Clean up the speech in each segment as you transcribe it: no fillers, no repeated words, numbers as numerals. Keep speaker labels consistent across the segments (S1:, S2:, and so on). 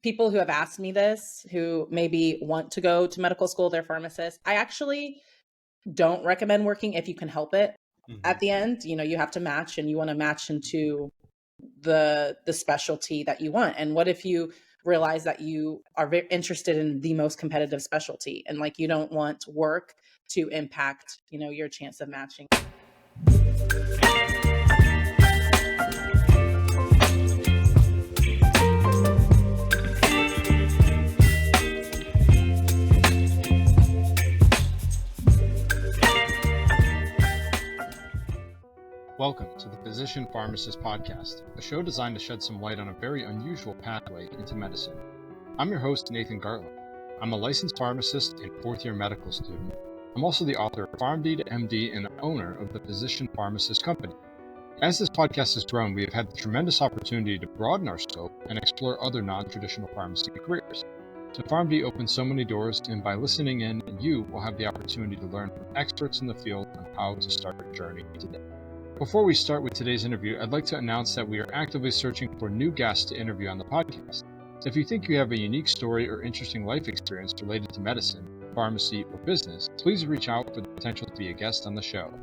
S1: people who have asked me this, who maybe want to go to medical school, they're pharmacists. I actually don't recommend working if you can help it.
S2: Hmm.
S1: At the end, you have to match, and you want to match into the specialty that you want. And what if you realize that you are very interested in the most competitive specialty, and like you don't want work to impact, your chance of matching?
S2: Welcome to the Physician Pharmacist Podcast, a show designed to shed some light on a very unusual pathway into medicine. I'm your host, Nathan Gartland. I'm a licensed pharmacist and fourth-year medical student. I'm also the author of PharmD to MD and owner of the Physician Pharmacist Company. As this podcast has grown, we have had the tremendous opportunity to broaden our scope and explore other non-traditional pharmacy careers. So PharmD opens so many doors, and by listening in, you will have the opportunity to learn from experts in the field on how to start your journey today. Before we start with today's interview, I'd like to announce that we are actively searching for new guests to interview on the podcast. So if you think you have a unique story or interesting life experience related to medicine, pharmacy, or business, please reach out for the potential to be a guest on the show.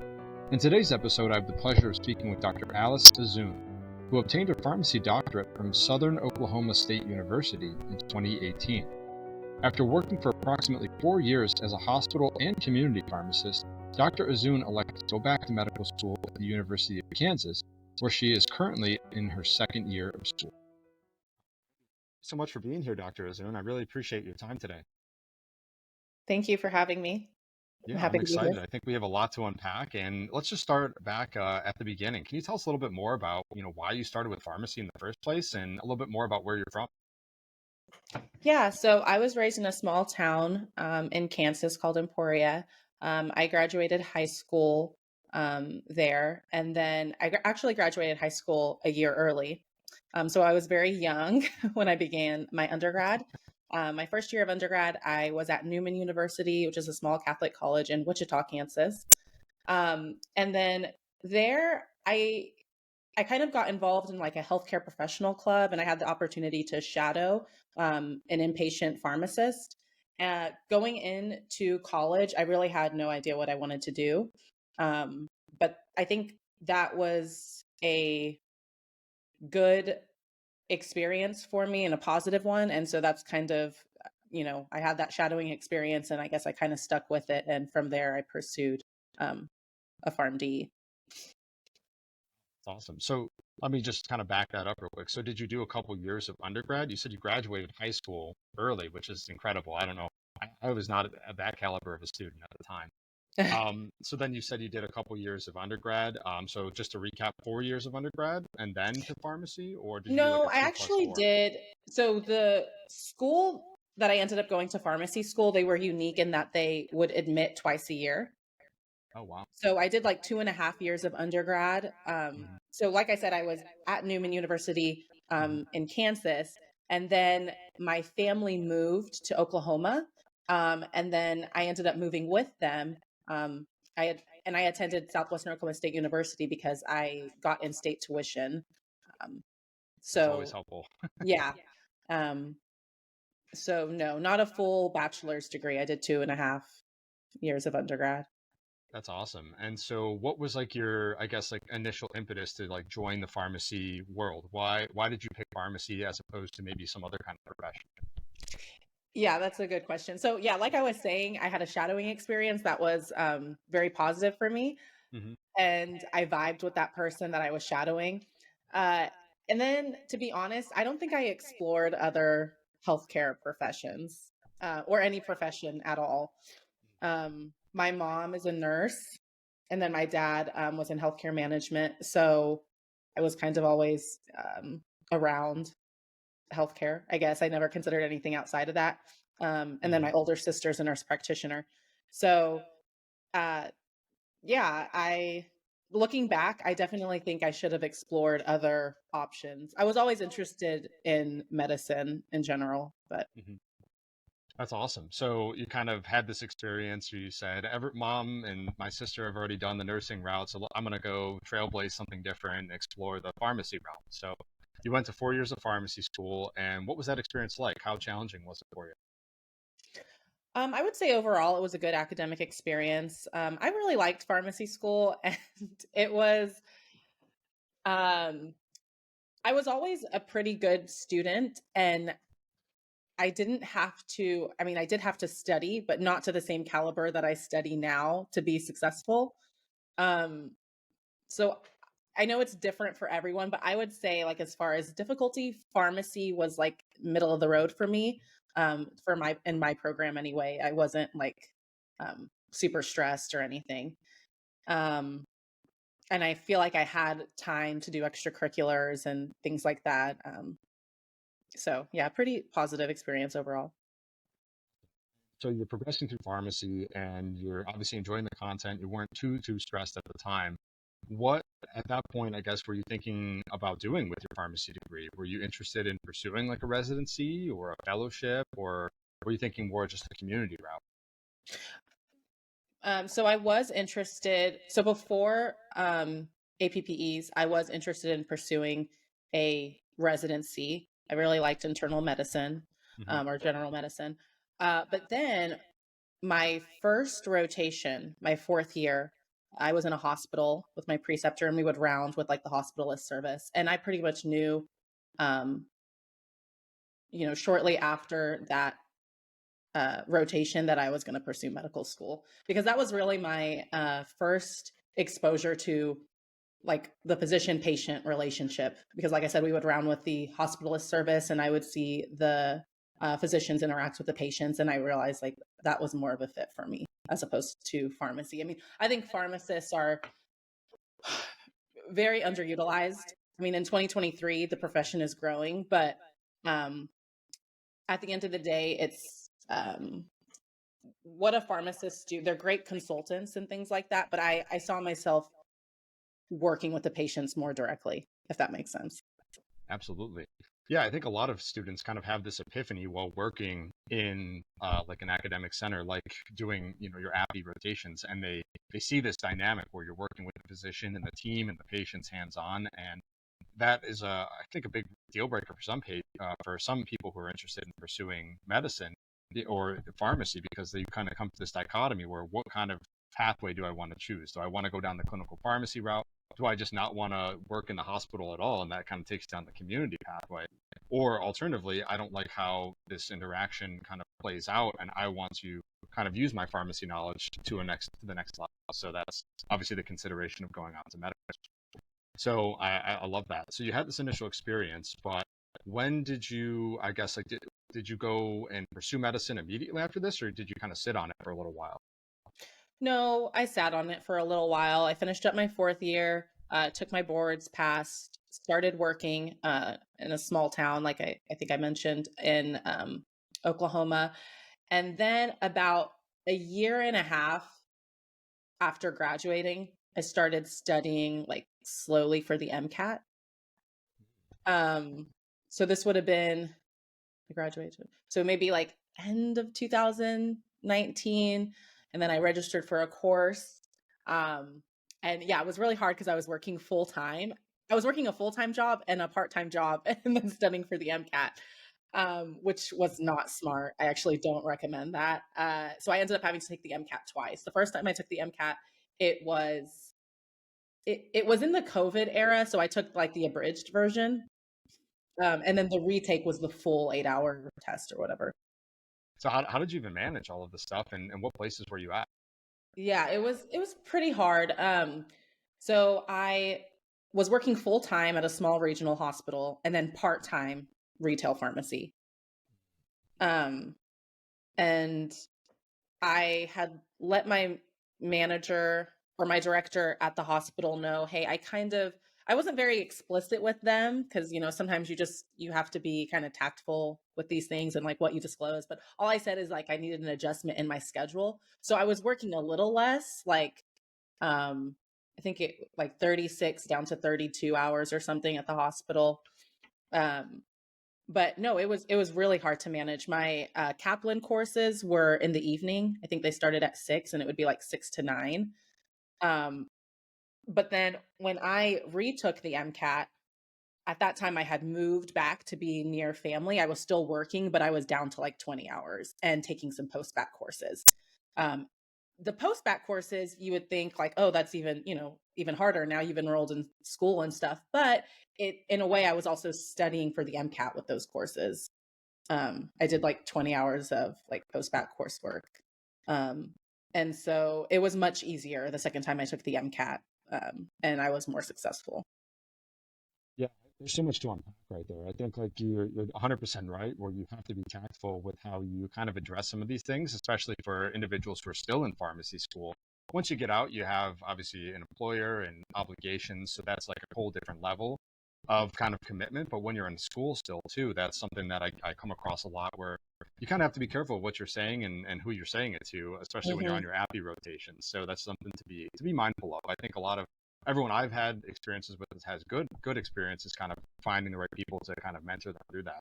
S2: In today's episode, I have the pleasure of speaking with Dr. Azzun, who obtained a pharmacy doctorate from Southern Oklahoma State University in 2018. After working for approximately 4 years as a hospital and community pharmacist, Dr. Azzun elected to go back to medical school at the University of Kansas, where she is currently in her second year of school. So much for being here, Dr. Azzun. I really appreciate your time today.
S1: Thank you for having me. I'm
S2: Yeah,
S1: happy
S2: I'm
S1: to be
S2: excited.
S1: here.
S2: I think we have a lot to unpack, and let's just start back at the beginning. Can you tell us a little bit more about, why you started with pharmacy in the first place, and a little bit more about where you're from?
S1: Yeah, so I was raised in a small town in Kansas called Emporia. I graduated high school there, and then I actually graduated high school a year early. So I was very young when I began my undergrad. My first year of undergrad, I was at Newman University, which is a small Catholic college in Wichita, Kansas. And then there, I kind of got involved in like a healthcare professional club, and I had the opportunity to shadow an inpatient pharmacist. Going into college, I really had no idea what I wanted to do. But I think that was a good experience for me and a positive one. And so that's kind of, I had that shadowing experience, and I guess I kind of stuck with it. And from there, I pursued a PharmD.
S2: That's awesome. So let me just kind of back that up real quick. So did you do a couple years of undergrad? You said you graduated high school early, which is incredible. I don't know. I was not at that caliber of a student at the time. So then you said you did a couple years of undergrad. So just to recap, 4 years of undergrad and then to pharmacy, or did you do like
S1: No,
S2: a
S1: I
S2: two plus
S1: actually
S2: four?
S1: did. So the school that I ended up going to, pharmacy school, they were unique in that they would admit twice a year.
S2: Oh, wow.
S1: So I did like 2.5 years of undergrad.
S2: Hmm.
S1: So like I said, I was at Newman University
S2: Hmm.
S1: in Kansas, and then my family moved to Oklahoma, and then I ended up moving with them. I attended Southwestern Oklahoma State University because I got in-state tuition. Um,
S2: That's always
S1: so
S2: helpful.
S1: yeah. Um, so no, not a full bachelor's degree. I did 2.5 years of undergrad.
S2: That's awesome. And so what was like your, I guess, like initial impetus to like join the pharmacy world? Why did you pick pharmacy as opposed to maybe some other kind of profession?
S1: Yeah, that's a good question. So yeah, like I was saying, I had a shadowing experience that was very positive for me,
S2: Hmm.
S1: and I vibed with that person that I was shadowing. Uh, and then, to be honest, I don't think I explored other healthcare professions or any profession at all. My mom is a nurse, and then my dad was in healthcare management. So I was kind of always around healthcare, I guess. I never considered anything outside of that. And then
S2: Hmm.
S1: my older sister's a nurse practitioner. So, uh, yeah, looking back, I definitely think I should have explored other options. I was always interested in medicine in general, but
S2: Hmm. That's awesome. So you kind of had this experience where you said, "Ever, mom and my sister have already done the nursing route, so I'm going to go trailblaze something different and explore the pharmacy route." So You went to 4 years of pharmacy school, and what was that experience like? How challenging was it for you?
S1: I would say overall it was a good academic experience. I really liked pharmacy school, and it was. Um, I was always a pretty good student, and I didn't have to. I mean, I did have to study, but not to the same caliber that I study now to be successful. Um, so I know it's different for everyone, but I would say, like, as far as difficulty, pharmacy was like middle of the road for me. For my in my program anyway, I wasn't like super stressed or anything. Um, and I feel like I had time to do extracurriculars and things like that. So yeah, pretty positive experience overall.
S2: So you're progressing through pharmacy, and you're obviously enjoying the content. You weren't too stressed at the time. What at that point, I guess, were you thinking about doing with your pharmacy degree? Were you interested in pursuing like a residency or a fellowship, or were you thinking more just a community route?
S1: So I was interested. So before APPEs, I was interested in pursuing a residency. I really liked internal medicine
S2: Hmm.
S1: or general medicine. But then my first rotation, my fourth year, I was in a hospital with my preceptor, and we would round with like the hospitalist service. And I pretty much knew, um, shortly after that rotation that I was going to pursue medical school, because that was really my first exposure to like the physician patient relationship. Because, like I said, we would round with the hospitalist service, and I would see the physicians interact with the patients, and I realized like that was more of a fit for me as opposed to pharmacy. I mean, I think pharmacists are very underutilized. I mean, in 2023, the profession is growing, but um, at the end of the day, it's what a pharmacist do. They're great consultants and things like that, but I saw myself working with the patients more directly, if that makes sense.
S2: Absolutely. Yeah, I think a lot of students kind of have this epiphany while working in like an academic center, like doing, your API rotations, and they see this dynamic where you're working with the physician and the team and the patient's hands-on, and that is I think a big deal breaker for for some people who are interested in pursuing medicine or pharmacy, because they kind of come to this dichotomy where what kind of pathway do I want to choose? Do I want to go down the clinical pharmacy route? Do I just not want to work in the hospital at all? And that kind of takes down the community pathway. Or alternatively, I don't like how this interaction kind of plays out, and I want to kind of use my pharmacy knowledge to the next level. So that's obviously the consideration of going on to medical. So I love that. So you had this initial experience, but when did you, I guess, like, did you go and pursue medicine immediately after this, or did you kind of sit on it for a little while?
S1: No, I sat on it for a little while. I finished up my fourth year, took my boards, passed, started working in a small town, like I think I mentioned, in Oklahoma. And then about a year and a half after graduating, I started studying like slowly for the MCAT. Um, so this would have been I graduated. So maybe like end of 2019. And then I registered for a course. Um, and yeah, it was really hard because I was working full time. I was working a full time job and a part time job and then studying for the MCAT, which was not smart. I actually don't recommend that. So I ended up having to take the MCAT twice. The first time I took the MCAT, it was it was in the COVID era, so I took like the abridged version, and then the retake was the full 8-hour test or whatever.
S2: So how did you even manage all of this stuff, and what places were you at?
S1: Yeah, it was pretty hard. So I was working full time at a small regional hospital and then part time retail pharmacy. Um, and I had let my manager or my director at the hospital know, hey, I wasn't very explicit with them because sometimes you have to be kind of tactful with these things and like what you disclose. But all I said is like I needed an adjustment in my schedule. So I was working a little less, like I think it like 36 down to 32 hours or something at the hospital. Um but no, it was really hard to manage. My Kaplan courses were in the evening. I think they started at 6 and it would be like 6 to 9. Um, but then when I retook the MCAT, at that time I had moved back to be near family. I was still working, but I was down to like 20 hours and taking some post-bac courses. Um, the post-bac courses, you would think like, oh, that's even, even harder. Now you've enrolled in school and stuff. But in a way, I was also studying for the MCAT with those courses. I did like 20 hours of like post-bac coursework. Um, and so it was much easier the second time I took the MCAT, and I was more successful.
S2: Yeah, there's so much to unpack right there. I think like you're 100% right, where you have to be tactful with how you kind of address some of these things, especially for individuals who are still in pharmacy school. Once you get out, you have obviously an employer and obligations, so that's like a whole different level of kind of commitment. But when you're in school still too, that's something that I come across a lot where you kind of have to be careful of what you're saying and who you're saying it to, especially when you're on
S1: Mhm,
S2: your appy rotations. So that's something to be mindful of. I think a lot of everyone I've had experiences with has good experiences kind of finding the right people to kind of mentor them through that.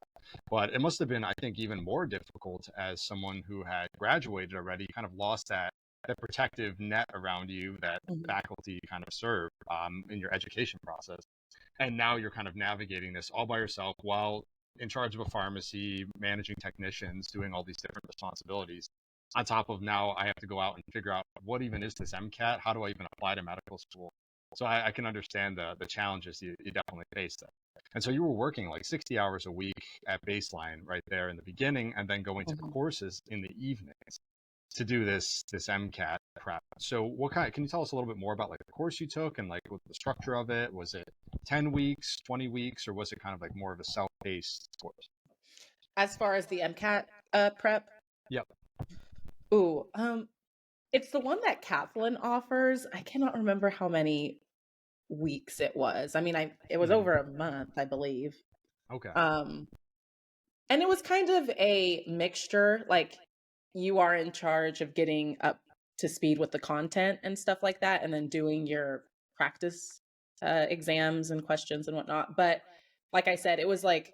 S2: But it must have been, I think, even more difficult as someone who had graduated already, kind of lost that protective net around you that
S1: mhm,
S2: faculty kind of serve in your education process. And now you're kind of navigating this all by yourself while in charge of a pharmacy, managing technicians, doing all these different responsibilities. On top of now, I have to go out and figure out what even is this MCAT? How do I even apply to medical school? So I can understand the challenges you definitely face there. And so you were working like 60 hours a week at baseline right there in the beginning, and then going to
S1: mhm.
S2: courses in the evenings to do this MCAT prep. So what kind? Can you tell us a little bit more about like the course you took and like what the structure of it? Was it 10 weeks, 20 weeks, or was it kind of like more of a self-paced course?
S1: As far as the MCAT prep,
S2: Yep.
S1: ooh, it's the one that Kaplan offers. I cannot remember how many weeks it was. I mean, it was
S2: Hmm.
S1: over a month, I believe.
S2: Okay.
S1: Um, and it was kind of a mixture, like you are in charge of getting up to speed with the content and stuff like that, and then doing your practice exams and questions and whatnot. But like I said, it was like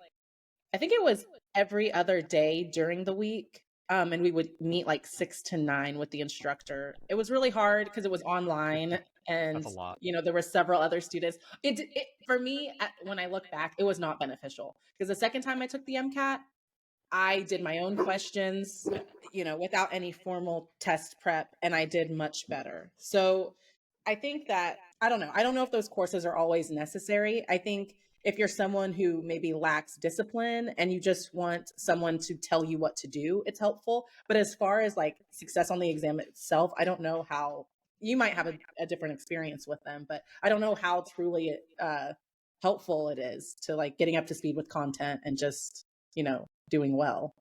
S1: I think it was every other day during the week. And we would meet like 6 to 9 with the instructor. It was really hard because it was online,
S2: That's
S1: and
S2: a lot.
S1: there were several other students. It for me, when I look back, it was not beneficial because the second time I took the MCAT, I did my own questions, without any formal test prep, and I did much better. So I think that, I don't know. I don't know if those courses are always necessary. I think if you're someone who maybe lacks discipline and you just want someone to tell you what to do, it's helpful. But as far as like success on the exam itself, I don't know how you might have a different experience with them, but I don't know how truly helpful it is to like getting up to speed with content and just, doing well.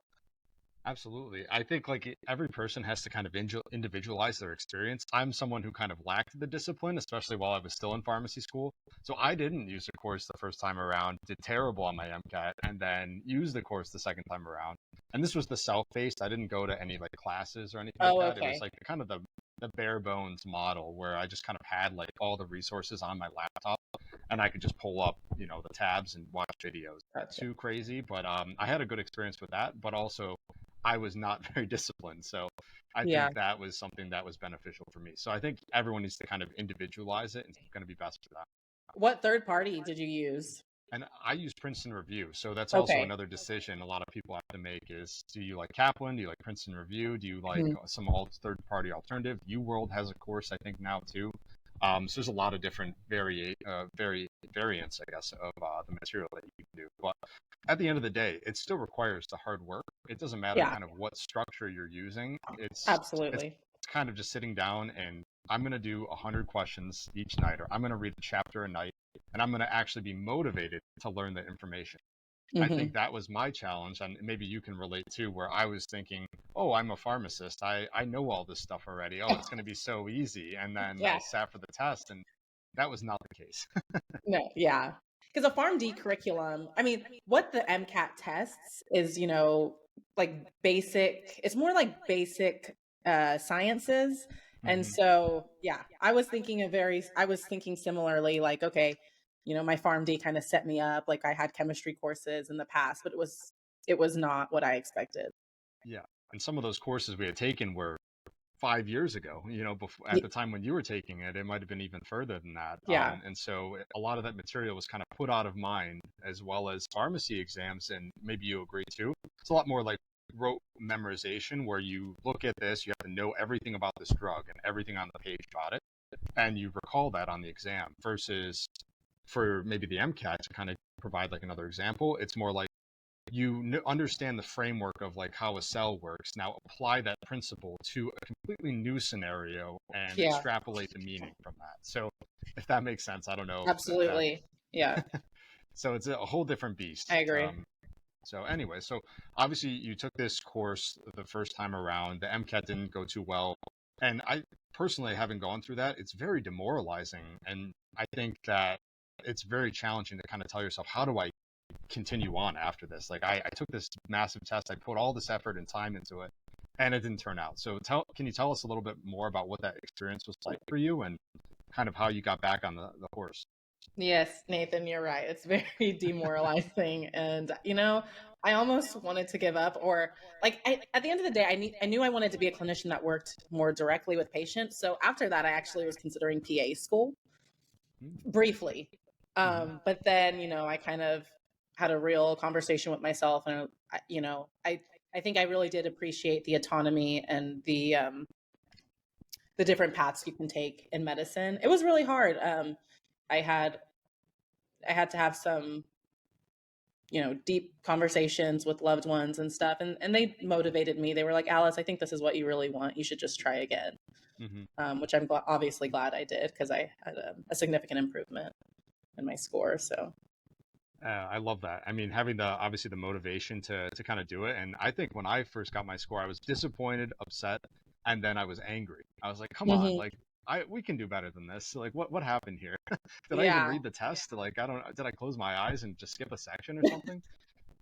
S2: Absolutely. I think like every person has to kind of individualize their experience. I'm someone who kind of lacked the discipline, especially while I was still in pharmacy school. So I didn't use the course the first time around, did terrible on my MCAT, and then used the course the second time around. And this was the self-paced. I didn't go to any like classes or anything like
S1: Oh,
S2: that. It was
S1: okay.
S2: like kind of the bare bones model where I just kind of had like all the resources on my laptop and I could just pull up, the tabs and watch videos.
S1: Gotcha.
S2: Too crazy, but I had a good experience with that. But also, I was not very disciplined, so I
S1: Yeah.
S2: think that was something that was beneficial for me. So I think everyone needs to kind of individualize it, and it's going to be best for that.
S1: What third party did you use?
S2: And I use Princeton Review, so that's also
S1: Okay.
S2: another decision a lot of people have to make: is do you like Kaplan? Do you like Princeton Review? Do you like
S1: Mhm.
S2: some third party alternative? UWorld has a course I think now too. So there's a lot of different variants, I guess, of the material that you can do. But at the end of the day, it still requires the hard work. It doesn't matter
S1: Yeah,
S2: kind of what structure you're using. It's
S1: absolutely.
S2: kind of just sitting down and I'm going to do 100 questions each night, or I'm going to read a chapter a night, and I'm going to actually be motivated to learn the information. I think
S1: Mhm.
S2: that was my challenge, and maybe you can relate too, where I was thinking, oh, I'm a pharmacist. I know all this stuff already. Oh, it's going to be so easy. And then I
S1: Yeah.
S2: sat for the test, and that was not the case.
S1: No, yeah. Because a PharmD curriculum, I mean, what the MCAT tests is, like basic, it's more like basic sciences. And
S2: Hmm.
S1: so, yeah, I was thinking similarly, like, okay, my PharmD kind of set me up. Like I had chemistry courses in the past, but it was not what I expected.
S2: Yeah. And some of those courses we had taken were 5 years ago, before, at
S1: Y-
S2: the time when you were taking it, it might have been even further than that.
S1: Yeah.
S2: And so a lot of that material was kind of put out of mind, as well as pharmacy exams. And maybe you agree too. It's a lot more like rote memorization, where you look at this, you have to know everything about this drug and everything on the page about it, and you recall that on the exam, versus for maybe the MCAT, to kind of provide like another example, it's more like you understand the framework of like how a cell works. Now apply that principle to a completely new scenario and
S1: Yeah,
S2: extrapolate the meaning from that. So if that makes sense, I don't know if that.
S1: absolutely. Yeah,
S2: So it's a whole different beast.
S1: I agree.
S2: So anyway, so obviously you took this course the first time around. The MCAT didn't go too well, and I personally haven't gone through that. It's very demoralizing, and I think that it's very challenging to kind of tell yourself, how do I continue on after this? Like I took this massive test, I put all this effort and time into it, and it didn't turn out. So can you tell us a little bit more about what that experience was like for you, and kind of how you got back on the horse?
S1: Yes, Nathan, you're right. It's very demoralizing. And, I almost wanted to give up, or at the end of the day, I knew I wanted to be a clinician that worked more directly with patients. So after that, I actually was considering PA school briefly.
S2: Mm-hmm.
S1: But then, I kind of had a real conversation with myself, and I think I really did appreciate the autonomy and the different paths you can take in medicine. It was really hard. I had I had to have some, deep conversations with loved ones and stuff, and they motivated me. They were like, "Alice, I think this is what you really want. You should just try again."
S2: Mm-hmm.
S1: Which I'm obviously glad I did, because I had a significant improvement in my score. So
S2: I love that. I mean, having the obviously the motivation to kind of do it. And I think when I first got my score, I was disappointed, upset, and then I was angry. I was like, come on,
S1: Mhm.
S2: like we can do better than this. Like what happened here? Did I even
S1: Yeah,
S2: read the test? Like I don't did I close my eyes and just skip a section or something?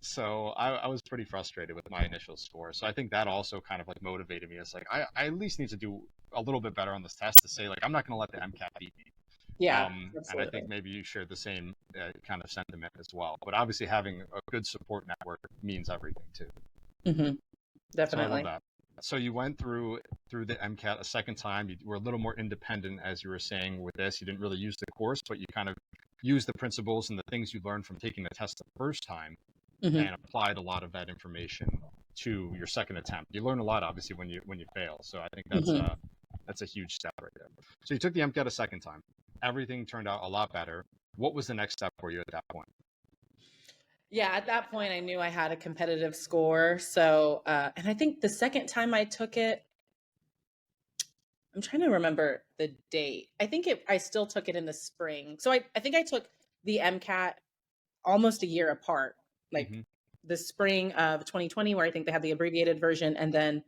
S2: So I was pretty frustrated with my initial score. So I think that also kind of like motivated me. It's like I at least need to do a little bit better on this test, to say like I'm not going to let the MCAT beat me.
S1: yeah,
S2: And I think
S1: absolutely.
S2: maybe you share the same kind of sentiment as well. But obviously, having a good support network means everything too.
S1: Hmm.
S2: So I love
S1: Definitely.
S2: that. So you went through the MCAT a second time. You were a little more independent, as you were saying with this. You didn't really use the course, but you kind of used the principles and the things you learned from taking the test the first time,
S1: Hmm.
S2: and applied a lot of that information to your second attempt. You learn a lot, obviously, when you fail. So I think
S1: Hmm.
S2: that's a huge step right there. So you took the MCAT a second time. Everything turned out a lot better. What was the next step for you at that point?
S1: Yeah, at that point, I knew I had a competitive score. So, and I think the second time I took it, I'm trying to remember the date. I still took it in the spring. So I think I took the MCAT almost a year apart, like
S2: Mm-hmm.
S1: the spring of 2020, where I think they had the abbreviated version, and then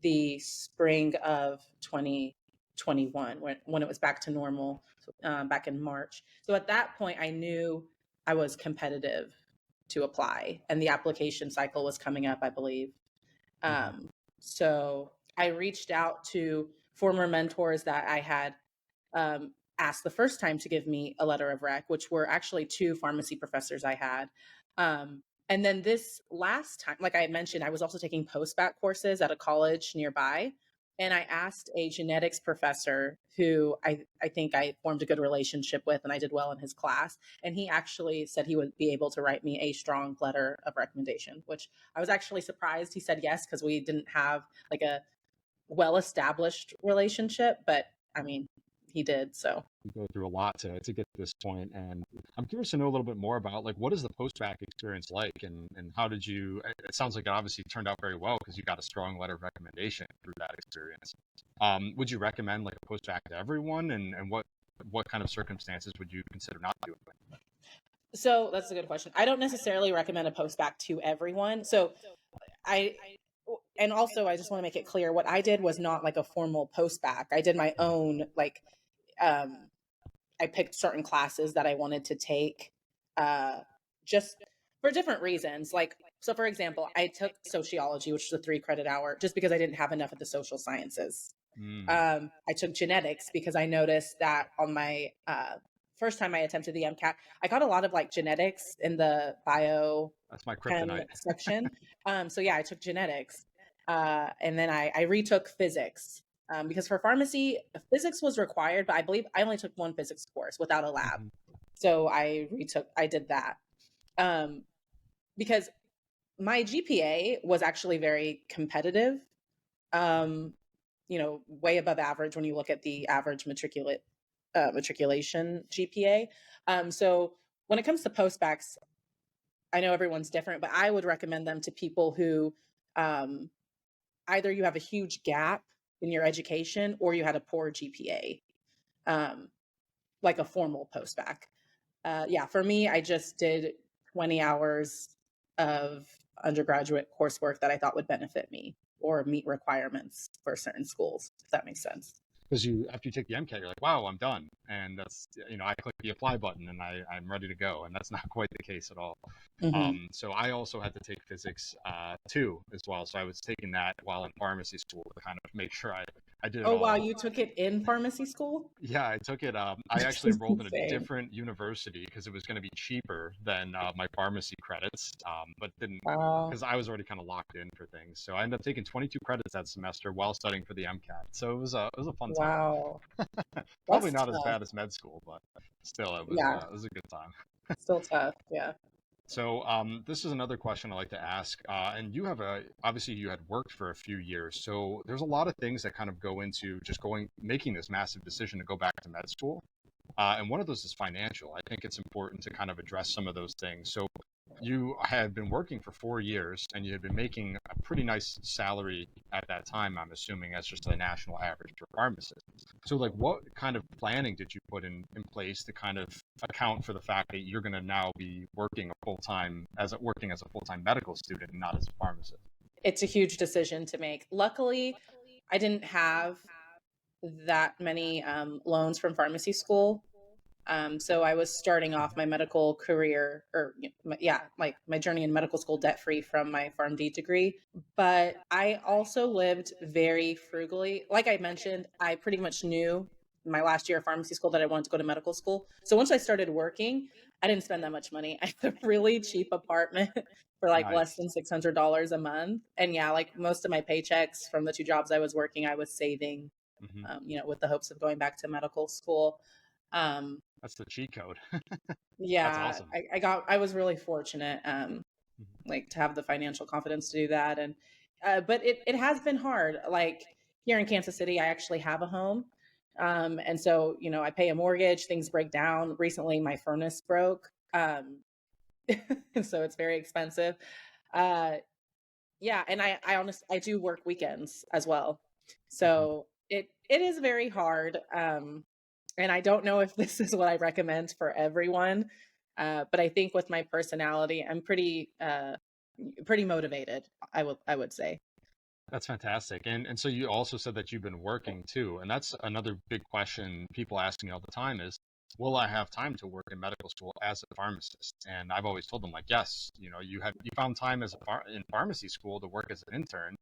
S1: the spring of 2021, when it was back to normal, back in March. So at that point, I knew I was competitive to apply, and the application cycle was coming up, I believe.
S2: Mm-hmm.
S1: So I reached out to former mentors that I had asked the first time to give me a letter of rec, which were actually two pharmacy professors I had. And then this last time, like I mentioned, I was also taking post-bac courses at a college nearby. And I asked a genetics professor who I think I formed a good relationship with, and I did well in his class. And he actually said he would be able to write me a strong letter of recommendation, which I was actually surprised he said yes, because we didn't have like a well established relationship. But I mean, he did. So
S2: You go through a lot to get to this point, and I'm curious to know a little bit more about like what is the post-bac experience like, and how did you? It sounds like it obviously turned out very well because you got a strong letter of recommendation through that experience. Would you recommend like a post-bac to everyone, and what kind of circumstances would you consider not doing it?
S1: So that's a good question. I don't necessarily recommend a post back to everyone. So I, and also I just want to make it clear, what I did was not like a formal post back. I did my own, like, um, I picked certain classes that I wanted to take, uh, just for different reasons. Like, so for example, I took sociology, which is a 3 credit hour, just because I didn't have enough of the social sciences.
S2: Mm,
S1: I took genetics because I noticed that on my first time I attempted the MCAT, I got a lot of like genetics in the bio
S2: that's my
S1: chem
S2: kryptonite.
S1: section. So yeah, I took genetics, and then I retook physics. because for pharmacy, physics was required, but I believe I only took one physics course without a lab.
S2: Hmm.
S1: So I did that. Um, because my GPA was actually very competitive, um, way above average when you look at the average matriculation GPA. So when it comes to postbacks, I know everyone's different, but I would recommend them to people who um, either you have a huge gap in your education or you had a poor GPA, like a formal postback. Yeah, for me, I just did 20 hours of undergraduate coursework that I thought would benefit me or meet requirements for certain schools, if that makes sense.
S2: Because you, after you take the MCAT, you're like, wow, I'm done, and that's, I click the apply button and I'm ready to go, and that's not quite the case at all.
S1: Hmm.
S2: So I also had to take physics too as well. So I was taking that while in pharmacy school to kind of make sure I did it
S1: Oh, wow,
S2: all.
S1: you took it in pharmacy school?
S2: Yeah, I took it. I actually enrolled in a
S1: Same.
S2: different university because it was going to be cheaper than my pharmacy credits, but didn't,
S1: Wow.
S2: because I was already kind of locked in for things. So I ended up taking 22 credits that semester while studying for the MCAT. So it was a fun time.
S1: Wow.
S2: Probably
S1: That's
S2: not as
S1: tough.
S2: bad as med school, but still,
S1: Yeah,
S2: it was a good time.
S1: still tough. Yeah.
S2: So this is another question I like to ask, and you have obviously you had worked for a few years, so there's a lot of things that kind of go into just making this massive decision to go back to med school, and one of those is financial. I think it's important to kind of address some of those things. So you had been working for 4 years and you had been making a pretty nice salary at that time, I'm assuming, as just a national average for pharmacists. So, like, what kind of planning did you put in place to kind of account for the fact that you're going to now be working as a full time medical student and not as a pharmacist?
S1: It's a huge decision to make. Luckily, I didn't have that many loans from pharmacy school. So I was starting off my medical career, or yeah, like my journey in medical school debt free from my PharmD degree. But I also lived very frugally. Like I mentioned, I pretty much knew my last year of pharmacy school that I wanted to go to medical school. So once I started working, I didn't spend that much money. I had a really cheap apartment for like less
S2: Nice.
S1: than $600 a month. And yeah, like most of my paychecks from the two jobs I was working, I was saving,
S2: Hmm.
S1: with the hopes of going back to medical school. Um,
S2: That's the cheat code. That's
S1: yeah,
S2: awesome.
S1: I was really fortunate,
S2: Hmm.
S1: like to have the financial confidence to do that. And, but it has been hard. Like here in Kansas City, I actually have a home. And so, I pay a mortgage, things break down. Recently, my furnace broke. And so it's very expensive. Uh, yeah. And I honestly, I do work weekends as well.
S2: Hmm.
S1: So it is very hard. And I don't know if this is what I recommend for everyone. But I think with my personality, I'm pretty motivated, I would say.
S2: That's fantastic. And so you also said that you've been working too. And that's another big question people ask me all the time is, will I have time to work in medical school as a pharmacist? And I've always told them like, yes, you found time in pharmacy school to work as an intern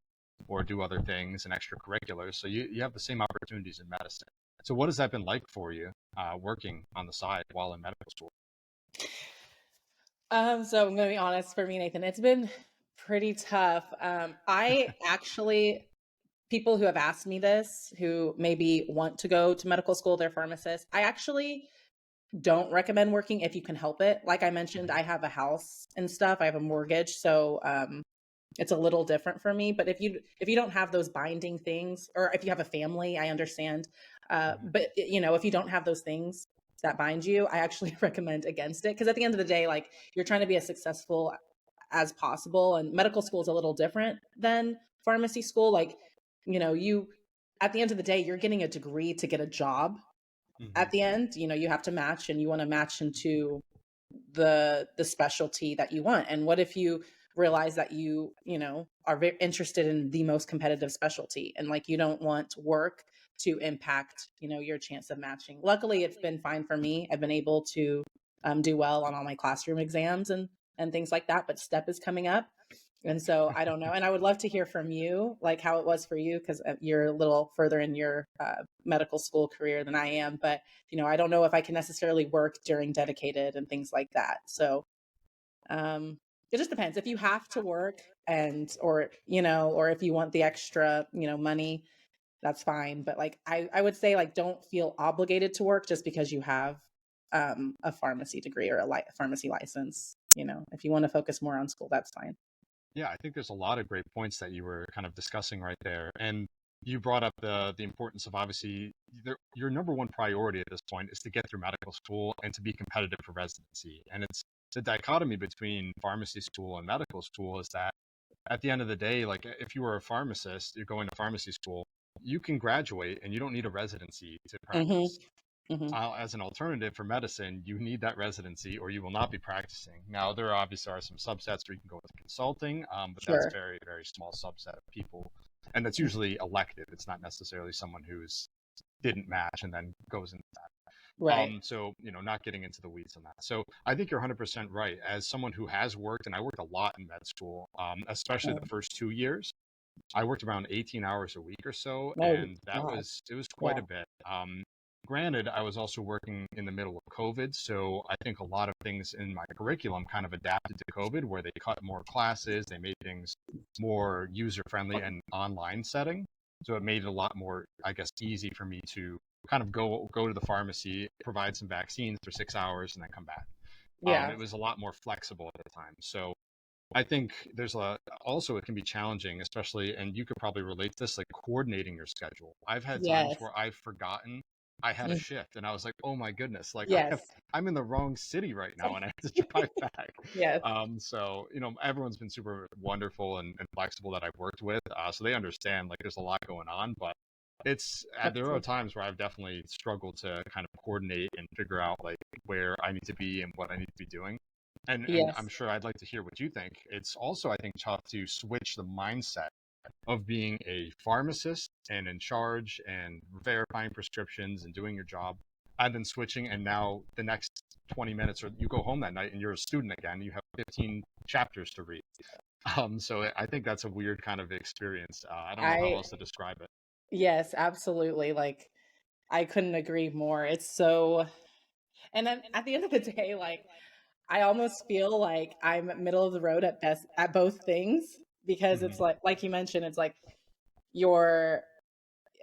S2: or do other things and extracurriculars. So you have the same opportunities in medicine. So what has that been like for you, working on the side while in medical school?
S1: So I'm gonna be honest, for me, Nathan, it's been pretty tough. I actually People who have asked me this, who maybe want to go to medical school, they're pharmacists. I actually don't recommend working if you can help it. Like I mentioned, I have a house and stuff. I have a mortgage, so it's a little different for me. But if you don't have those binding things, or if you have a family, I understand.
S2: Hmm.
S1: But if you don't have those things that bind you, I actually recommend against it, because at the end of the day, like you're trying to be as successful as possible, and medical school is a little different than pharmacy school. Like you at the end of the day, you're getting a degree to get a job.
S2: Hmm.
S1: At the end, you have to match, and you want to match into the specialty that you want. And what if you realize that you are very interested in the most competitive specialty, and like you don't want work to impact your chance of matching? Luckily, it's been fine for me. I've been able to do well on all my classroom exams and things like that, but step is coming up. And so I don't know. And I would love to hear from you, like how it was for you, because you're a little further in your medical school career than I am. But, I don't know if I can necessarily work during dedicated and things like that. So um, it just depends. If you have to work, or if you want the extra, money, that's fine. But like I would say like don't feel obligated to work just because you have a pharmacy degree or a pharmacy license. You know, if you want to focus more on school, that's fine.
S2: Yeah, I think there's a lot of great points that you were kind of discussing right there. And you brought up the importance of obviously your number one priority at this point is to get through medical school and to be competitive for residency. And it's the dichotomy between pharmacy school and medical school is that at the end of the day, like if you were a pharmacist, you're going to pharmacy school, you can graduate and you don't need a residency to
S1: Hmm.
S2: practice.
S1: Hmm.
S2: As an alternative for medicine, you need that residency or you will not be practicing. Now, there obviously are some subsets where you can go into consulting, but that's a
S1: Sure.
S2: very, very small subset of people. And that's usually elective. It's not necessarily someone who's didn't match and then goes into that.
S1: Right.
S2: So, not getting into the weeds on that. So I think you're 100% right. As someone who has worked, and I worked a lot in med school, especially the
S1: Oh,
S2: first 2 years, I worked around 18 hours a week or so,
S1: oh
S2: and
S1: God.
S2: it was quite
S1: Yeah.
S2: a bit. Granted, I was also working in the middle of COVID, so I think a lot of things in my curriculum kind of adapted to COVID, where they cut more classes, they made things more user friendly and online setting. So it made it a lot more, I guess, easy for me to kind of go to the pharmacy, provide some vaccines for 6 hours, and then come back.
S1: Yeah.
S2: It was a lot more flexible at the time. So I think there's also it can be challenging, especially, and you could probably relate to this, like coordinating your schedule. I've had times
S1: Yes.
S2: where I've forgotten I had a
S1: Mm.
S2: shift and I was like, oh my goodness, like
S1: Yes.
S2: I'm in the wrong city right now and I have to drive back.
S1: Yes.
S2: So, everyone's been super wonderful and flexible that I've worked with. So they understand like there's a lot going on, but
S1: That's
S2: there are
S1: good.
S2: times where I've definitely struggled to kind of coordinate and figure out like where I need to be and what I need to be doing. And I'm
S1: Yes.
S2: sure I'd like to hear what you think. It's also, I think, tough to switch the mindset of being a pharmacist and in charge and verifying prescriptions and doing your job, and then switching, and now the next 20 minutes, or you go home that night and you're a student again, you have 15 chapters to read. So I think that's a weird kind of experience. I don't know how
S1: I
S2: else to describe it.
S1: Yes, absolutely. Like I couldn't agree more. It's so and then at the end of the day, like I almost feel like I'm middle of the road at best at both things because it's
S2: Hmm.
S1: like you mentioned, it's like you're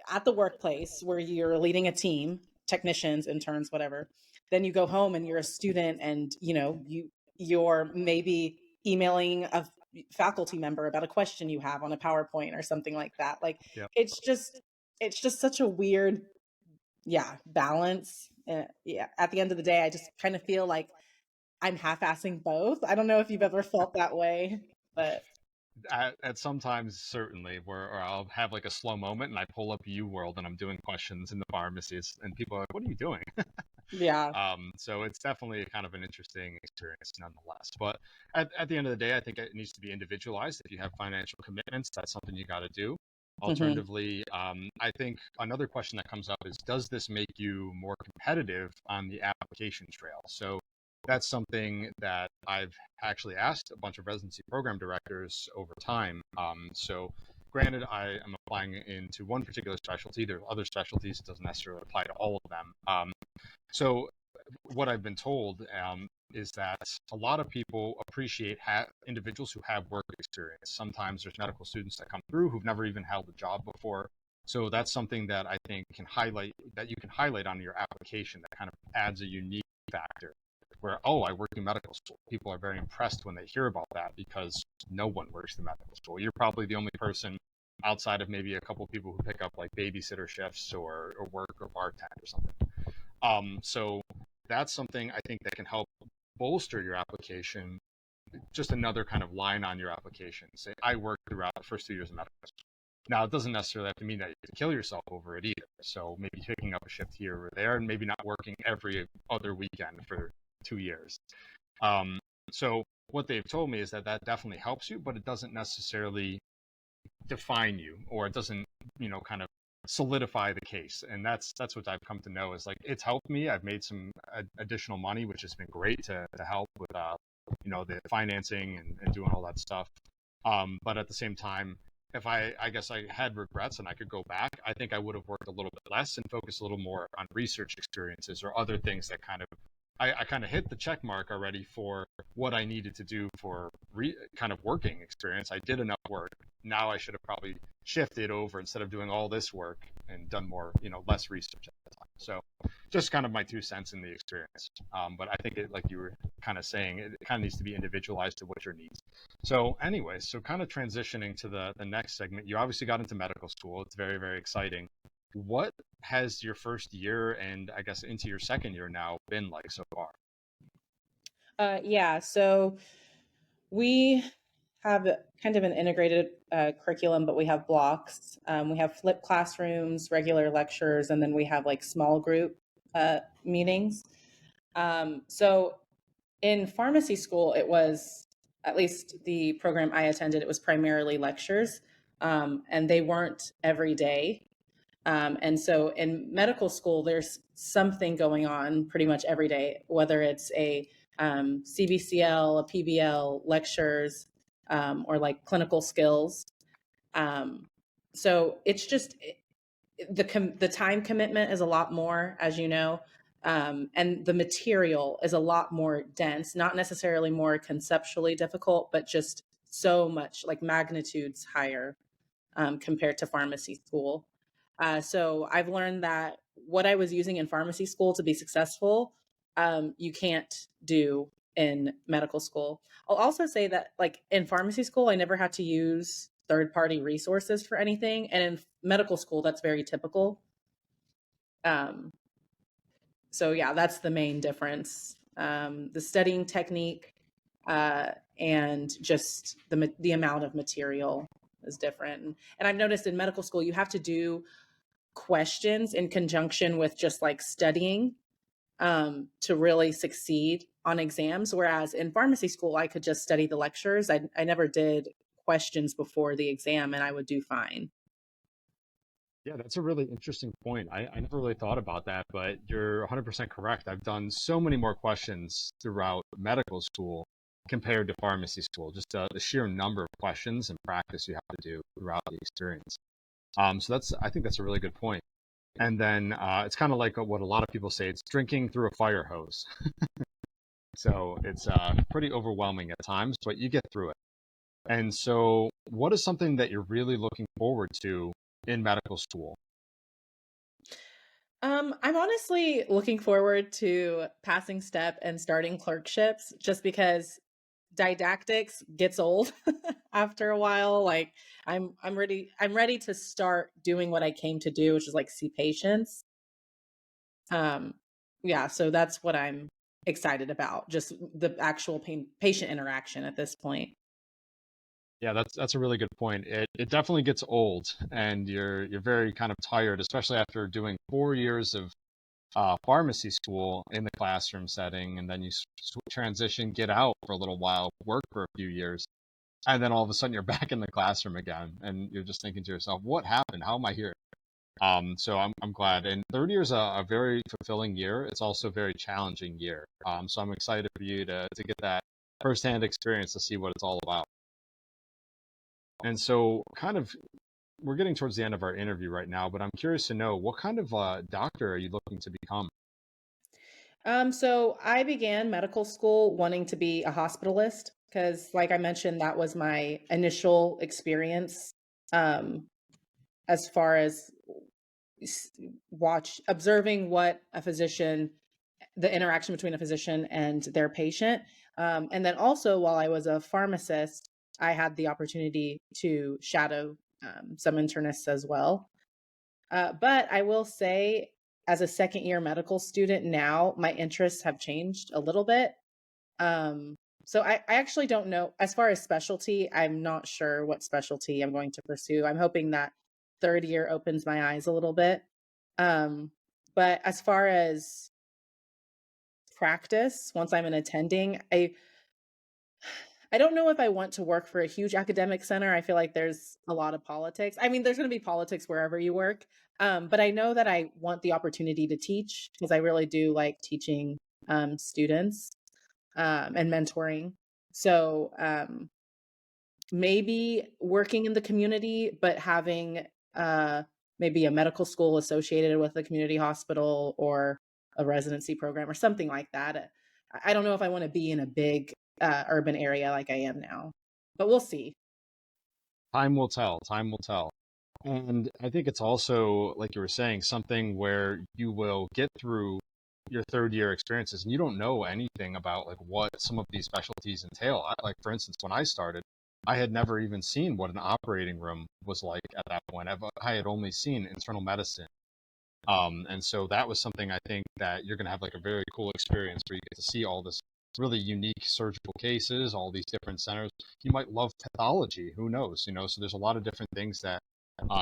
S1: at the workplace where you're leading a team, technicians, interns, whatever. Then you go home and you're a student and you're maybe emailing a faculty member about a question you have on a PowerPoint or something like that. Like
S2: Yep.
S1: it's just it's just such a weird balance. Yeah, at the end of the day I just kind of feel like I'm half-assing both. I don't know if you've ever felt that way, but
S2: At sometimes certainly where or I'll have like a slow moment and I pull up U World and I'm doing questions in the pharmacies and people are like, "What are you doing?"
S1: yeah.
S2: So it's definitely kind of an interesting experience nonetheless. But at the end of the day, I think it needs to be individualized. If you have financial commitments, that's something you got to do.
S1: Mhm.
S2: Alternatively, I think another question that comes up is, does this make you more competitive on the application trail? So that's something that I've actually asked a bunch of residency program directors over time. So granted, I am applying into one particular specialty. There are other specialties; it doesn't necessarily apply to all of them. So what I've been told is that a lot of people appreciate individuals who have work experience. Sometimes there's medical students that come through who've never even held a job before. So that's something that I think that you can highlight on your application that kind of adds a unique factor where, oh, I work in medical school. People are very impressed when they hear about that because no one works in medical school. You're probably the only person outside of maybe a couple of people who pick up like babysitter shifts or work or bartend or something. So that's something I think that can help bolster your application. Just another kind of line on your application. Say, I worked throughout the first 2 years of medical school. Now, it doesn't necessarily have to mean that you have to kill yourself over it either. So maybe picking up a shift here or there, and maybe not working every other weekend for 2 years. Um, so what they've told me is that that definitely helps you, but it doesn't necessarily define you, or it doesn't, kind of solidify the case. And that's what I've come to know is like it's helped me. I've made some additional money, which has been great to help with the financing and doing all that stuff. But at the same time, if I guess I had regrets and I could go back, I think I would have worked a little bit less and focused a little more on research experiences or other things that kind of I kind of hit the check mark already for what I needed to do for kind of working experience. I did enough work. Now I should have probably shifted over instead of doing all this work and done more, less research at the time. So just kind of my 2 cents in the experience. But I think it, like you were kind of saying, it kind of needs to be individualized to what your needs. So anyway, so kind of transitioning to the next segment, you obviously got into medical school. It's very, very exciting. What has your first year and I guess into your second year now been like so far?
S1: Yeah, so we have kind of an integrated curriculum, but we have blocks. We have flipped classrooms, regular lectures, and then we have like small group meetings. So in pharmacy school, it was, at least the program I attended, it was primarily lectures, and they weren't every day. And so in medical school, there's something going on pretty much every day, whether it's a CBCL, a PBL, lectures, or like clinical skills. Um, so it's just the time commitment is a lot more, as you know, and the material is a lot more dense. Not necessarily more conceptually difficult, but just so much like magnitudes higher compared to pharmacy school. So I've learned that what I was using in pharmacy school to be successful, you can't do in medical school. I'll also say that, like in pharmacy school, I never had to use third party resources for anything. And in medical school, that's very typical. Um, so, yeah, that's the main difference. The studying technique and just the amount of material is different. And I've noticed in medical school, you have to do questions in conjunction with just like studying to really succeed on exams. Whereas in pharmacy school, I could just study the lectures. I never did questions before the exam and I would do fine.
S2: Yeah, that's a really interesting point. I never really thought about that, but you're 100% correct. I've done so many more questions throughout medical school compared to pharmacy school, just the sheer number of questions and practice you have to do throughout the experience. So I think that's a really good point. And then it's kind of like what a lot of people say, it's drinking through a fire hose. So it's pretty overwhelming at times, but you get through it. And so, what is something that you're really looking forward to in medical school?
S1: I'm honestly looking forward to passing step and starting clerkships just because didactics gets old after a while. Like I'm ready to start doing what I came to do, which is like see patients. Um, yeah, so that's what I'm excited about, just the actual patient interaction at this point.
S2: Yeah, that's a really good point. It definitely gets old, and you're very kind of tired, especially after doing 4 years of pharmacy school in the classroom setting, and then you transition, get out for a little while, work for a few years, and then all of a sudden you're back in the classroom again, and you're just thinking to yourself, "What happened? How am I here?" So I'm glad. And third year is a very fulfilling year. It's also a very challenging year. So I'm excited for you to get that firsthand experience to see what it's all about. And so, kind of, we're getting towards the end of our interview right now, but I'm curious to know what kind of doctor are you looking to become?
S1: So I began medical school wanting to be a hospitalist because, like I mentioned, that was my initial experience um, as far as s- watch observing what a physician, the interaction between a physician and their patient. And then also, while I was a pharmacist, I had the opportunity to shadow some internists as well. But I will say, as a second year medical student now, my interests have changed a little bit. Um, so I actually don't know. As far as specialty, I'm not sure what specialty I'm going to pursue. I'm hoping that third year opens my eyes a little bit. Um, but as far as practice, once I'm an attending, I don't know if I want to work for a huge academic center. I feel like there's a lot of politics. I mean, there's going to be politics wherever you work. But I know that I want the opportunity to teach because I really do like teaching students and mentoring. So maybe working in the community, but having uh, maybe a medical school associated with a community hospital or a residency program or something like that. I don't know if I want to be in a big urban area like I am now, but we'll see.
S2: Time will tell. Time will tell. And I think it's also, like you were saying, something where you will get through your third year experiences and you don't know anything about like what some of these specialties entail. Like for instance, when I started, I had never even seen what an operating room was like at that point. I had only seen internal medicine. And so that was something I think that you're going to have like a very cool experience where you get to see all this really unique surgical cases, all these different centers. You might love pathology, who knows, so there's a lot of different things that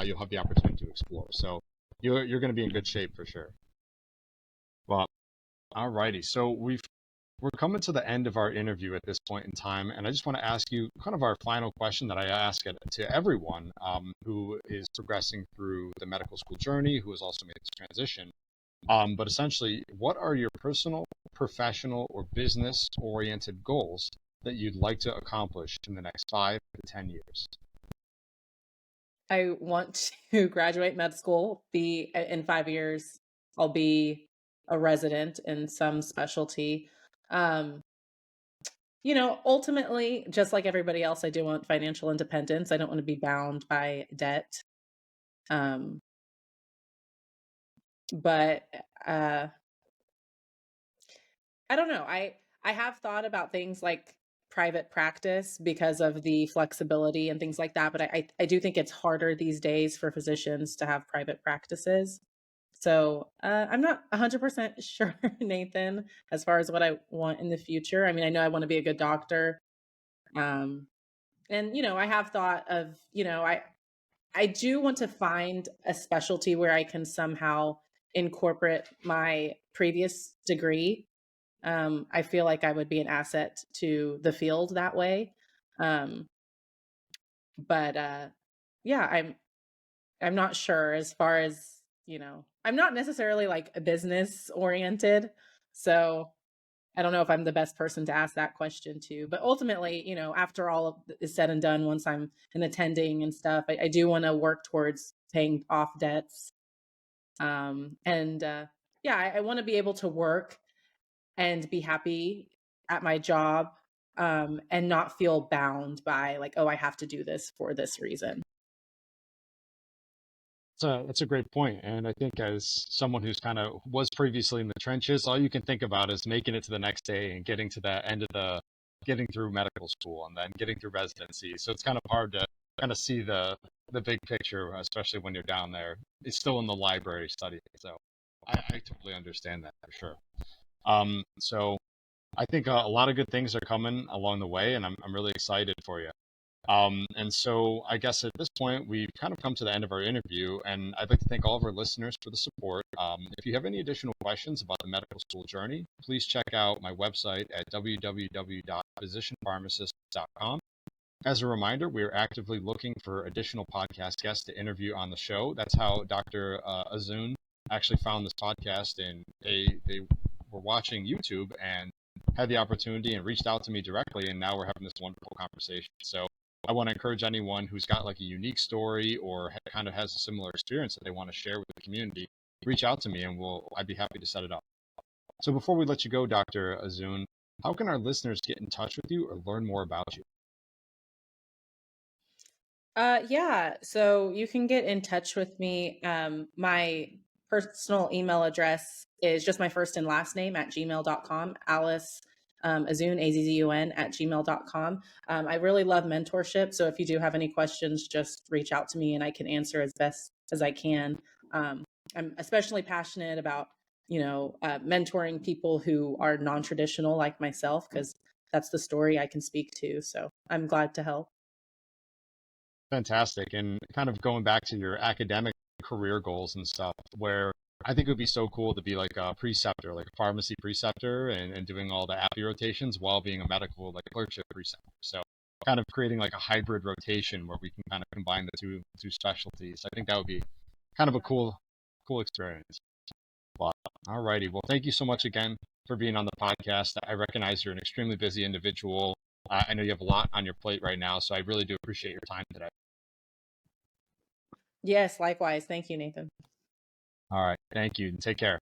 S2: you'll have the opportunity to explore. So you're going to be in good shape for sure. Well, alrighty. So we're coming to the end of our interview at this point in time, and I just want to ask you kind of our final question that I ask it to everyone who is progressing through the medical school journey, who has also made this transition. But essentially, what are your personal, professional, or business-oriented goals that you'd like to accomplish in the next 5 to 10 years?
S1: I want to graduate med school, be in 5 years, I'll be a resident in some specialty. Um, ultimately, just like everybody else, I do want financial independence. I don't want to be bound by debt. Um, but I don't know. I have thought about things like private practice because of the flexibility and things like that, but I do think it's harder these days for physicians to have private practices. So I'm not 100% sure, Nathan, as far as what I want in the future. I mean, I know I want to be a good doctor. Um, and I have thought of, I do want to find a specialty where I can somehow incorporate my previous degree. I feel like I would be an asset to the field that way. Um, but yeah, I'm not sure as far as, I'm not necessarily like a business oriented. So I don't know if I'm the best person to ask that question to, but ultimately, after all of is said and done, once I'm in attending and stuff, I do want to work towards paying off debts. And yeah, I want to be able to work and be happy at my job, and not feel bound by like, oh, I have to do this for this reason.
S2: That's a great point. And I think as someone who's kind of was previously in the trenches, all you can think about is making it to the next day and getting to that end of getting through medical school and then getting through residency. So it's kind of hard to kind of see the big picture, especially when you're down there. It's still in the library studying. So I totally understand that for sure. So I think a lot of good things are coming along the way, and I'm really excited for you. And so I guess at this point, we've kind of come to the end of our interview, and I'd like to thank all of our listeners for the support. If you have any additional questions about the medical school journey, please check out my website at www.physicianpharmacist.com. As a reminder, we are actively looking for additional podcast guests to interview on the show. That's how Dr. Azzun actually found this podcast, and they were watching YouTube and had the opportunity and reached out to me directly, and now we're having this wonderful conversation. So I want to encourage anyone who's got like a unique story or kind of has a similar experience that they want to share with the community, reach out to me and I'd be happy to set it up. So before we let you go, Dr. Azzun, how can our listeners get in touch with you or learn more about you?
S1: Yeah, so you can get in touch with me. My personal email address is just my first and last name at gmail.com. Alice Azzun, Azzun at gmail.com. I really love mentorship. So if you do have any questions, just reach out to me and I can answer as best as I can. I'm especially passionate about, mentoring people who are non-traditional like myself, because that's the story I can speak to. So I'm glad to help.
S2: Fantastic. And kind of going back to your academic career goals and stuff, where I think it would be so cool to be like a preceptor, like a pharmacy preceptor and doing all the appy rotations while being a medical like clerkship preceptor. So kind of creating like a hybrid rotation where we can kind of combine the two specialties. I think that would be kind of a cool experience. But alrighty. Well, thank you so much again for being on the podcast. I recognize you're an extremely busy individual. I know you have a lot on your plate right now, so I really do appreciate your time today.
S1: Yes, likewise. Thank you, Nathan.
S2: All right. Thank you. Take care.